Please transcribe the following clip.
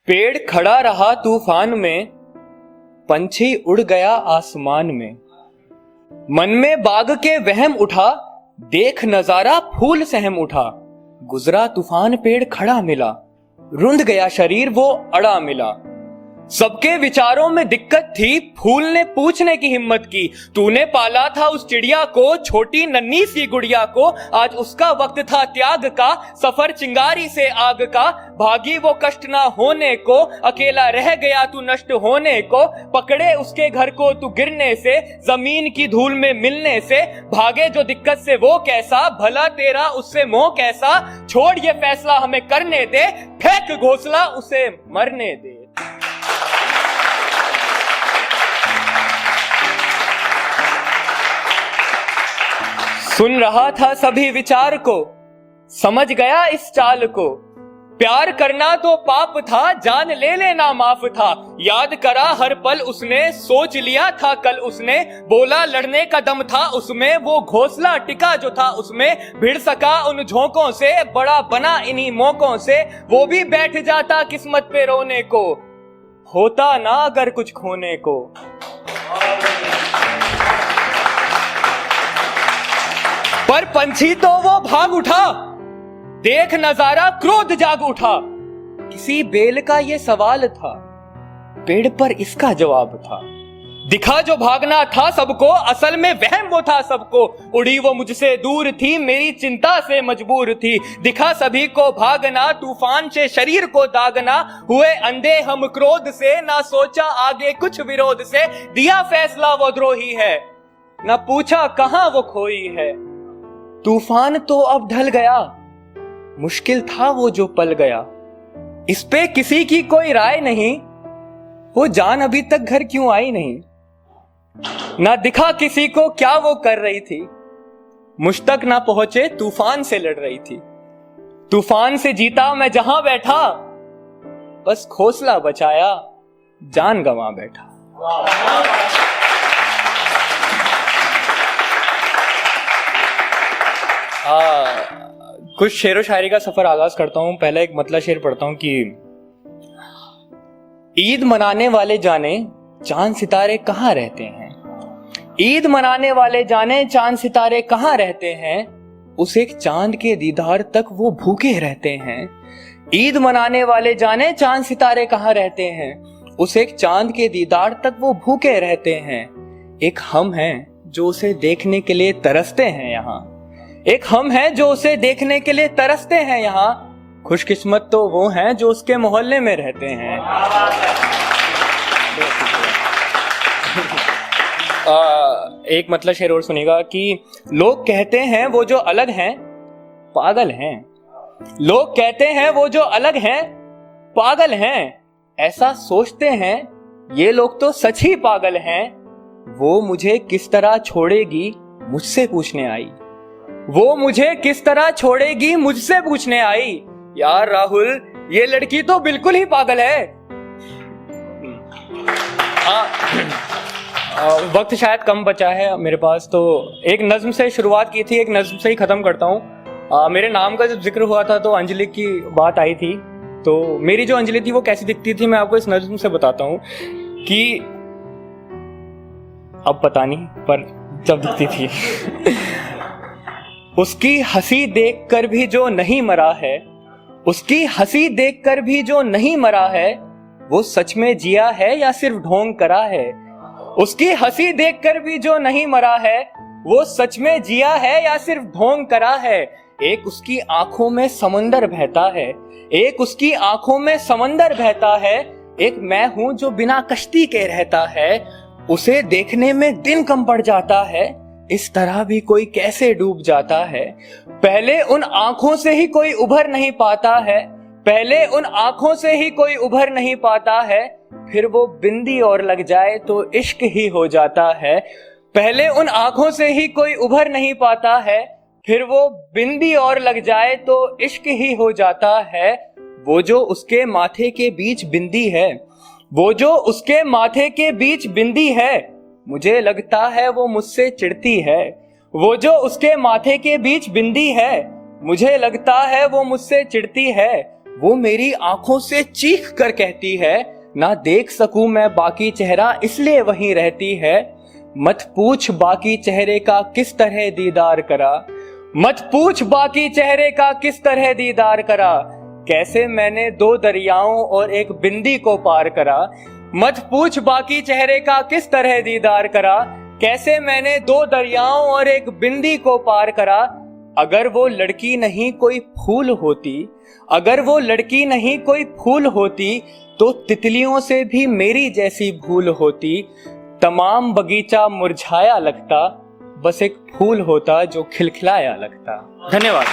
पेड़ खड़ा रहा तूफान में, पंछी उड़ गया आसमान में। मन में बाग के वहम उठा, देख नजारा फूल सहम उठा। गुजरा तूफान पेड़ खड़ा मिला, रुंध गया शरीर वो अड़ा मिला। सबके विचारों में दिक्कत थी, फूल ने पूछने की हिम्मत की, तूने पाला था उस चिड़िया को, छोटी नन्ही सी गुड़िया को। आज उसका वक्त था त्याग का, सफर चिंगारी से आग का। भागी वो कष्ट ना होने को, अकेला रह गया तू नष्ट होने को। पकड़े उसके घर को तू गिरने से, जमीन की धूल में मिलने से। भागे जो दिक्कत से वो कैसा, भला तेरा उससे मोह कैसा। छोड़ ये फैसला हमें करने दे, फेंक घोंसला उसे मरने दे। सुन रहा था सभी विचार को, समझ गया इस चाल को। प्यार करना तो पाप था, जान ले लेना माफ था। याद करा हर पल उसने, सोच लिया था कल उसने। बोला लड़ने का दम था उसमें, वो घोंसला टिका जो था उसमें। भिड़ सका उन झोंकों से, बड़ा बना इन्हीं मौकों से। वो भी बैठ जाता किस्मत पे रोने को, होता ना अगर कुछ खोने को। पर पंछी तो वो भाग उठा, देख नजारा क्रोध जाग उठा। किसी बेल का ये सवाल था, पेड़ पर इसका जवाब था। दिखा जो भागना था सबको, असल में वहम वो था सबको। उड़ी वो मुझसे दूर थी, मेरी चिंता से मजबूर थी। दिखा सभी को भागना, तूफान से शरीर को दागना। हुए अंधे हम क्रोध से, ना सोचा आगे कुछ विरोध से। दिया फैसला वो द्रोही है, ना पूछा कहां वो खोई है। तूफान तो अब ढल गया, मुश्किल था वो जो पल गया। इस पे किसी की कोई राय नहीं, वो जान अभी तक घर क्यों आई नहीं। ना दिखा किसी को क्या वो कर रही थी, मुझ तक ना पहुंचे तूफान से लड़ रही थी। तूफान से जीता मैं जहां बैठा, बस घोंसला बचाया, जान गंवा बैठा। कुछ शेरो शायरी का सफर आगाज करता हूं। पहले एक मतला शेर पढ़ता हूं कि ईद मनाने वाले जाने चांद सितारे कहां रहते हैं। ईद मनाने वाले जाने चांद सितारे कहां रहते हैं। उस एक चांद के दीदार तक वो भूखे रहते हैं। ईद मनाने वाले जाने चांद सितारे कहां रहते हैं। उस एक चांद के दीदार तक वो भूखे रहते हैं। एक हम हैं जो उसे देखने के लिए तरसते हैं यहाँ। एक हम हैं जो उसे देखने के लिए तरसते हैं यहाँ। खुशकिस्मत तो वो हैं जो उसके मोहल्ले में रहते हैं। एक मतलब शेर और सुनिएगा कि लोग कहते हैं वो जो अलग हैं पागल हैं। लोग कहते हैं वो जो अलग हैं पागल हैं। ऐसा सोचते हैं ये लोग तो सच ही पागल हैं। वो मुझे किस तरह छोड़ेगी मुझसे पूछने आई। वो मुझे किस तरह छोड़ेगी मुझसे पूछने आई। यार राहुल ये लड़की तो बिल्कुल ही पागल है। वक्त शायद कम बचा है मेरे पास, तो एक नज्म से शुरुआत की थी, एक नज्म से ही खत्म करता हूँ। मेरे नाम का जब जिक्र हुआ था तो अंजलि की बात आई थी। तो मेरी जो अंजलि थी वो कैसी दिखती थी मैं आपको इस नज्म से बताता हूँ कि अब पता नहीं पर जब दिखती थी। उसकी हंसी देखकर भी जो नहीं मरा है, उसकी हंसी देखकर भी जो नहीं मरा है, वो सच में जिया है या सिर्फ ढोंग करा है। उसकी हंसी देखकर भी जो नहीं मरा है, वो सच में जिया है या सिर्फ ढोंग करा है। एक उसकी आंखों में समंदर बहता है, एक उसकी आंखों में समंदर बहता है। एक मैं हूं जो बिना कश्ती के रहता है, उसे देखने में दिन कम पड़ जाता है। इस तरह भी कोई कैसे डूब जाता है। पहले उन आंखों से ही कोई उभर नहीं पाता है। पहले उन आंखों से ही कोई उभर नहीं पाता है। फिर वो बिंदी और लग जाए तो इश्क ही हो जाता है। पहले उन आंखों से ही कोई उभर नहीं पाता है। फिर वो बिंदी और लग जाए तो इश्क ही हो जाता है। वो जो उसके माथे के बीच बिंदी है, वो जो उसके माथे के बीच बिंदी है, मुझे लगता है वो मुझसे चिढ़ती है। वो जो उसके माथे के बीच बिंदी है, मुझे लगता है वो मुझसे चिढ़ती है। वो मेरी आंखों से चीख कर कहती है, ना देख सकूं मैं बाकी चेहरा इसलिए वहीं रहती है। मत पूछ बाकी चेहरे का किस तरह दीदार करा, मत पूछ बाकी चेहरे का किस तरह दीदार करा, कैसे मैंने 2 दरियाओं और एक बिंदी को पार करा। मत पूछ बाकी चेहरे का किस तरह दीदार करा, कैसे मैंने 2 दरियाओं और एक बिंदी को पार करा। अगर वो लड़की नहीं कोई फूल होती, अगर वो लड़की नहीं कोई फूल होती, तो तितलियों से भी मेरी जैसी भूल होती। तमाम बगीचा मुरझाया लगता, बस एक फूल होता जो खिलखिलाया लगता। धन्यवाद।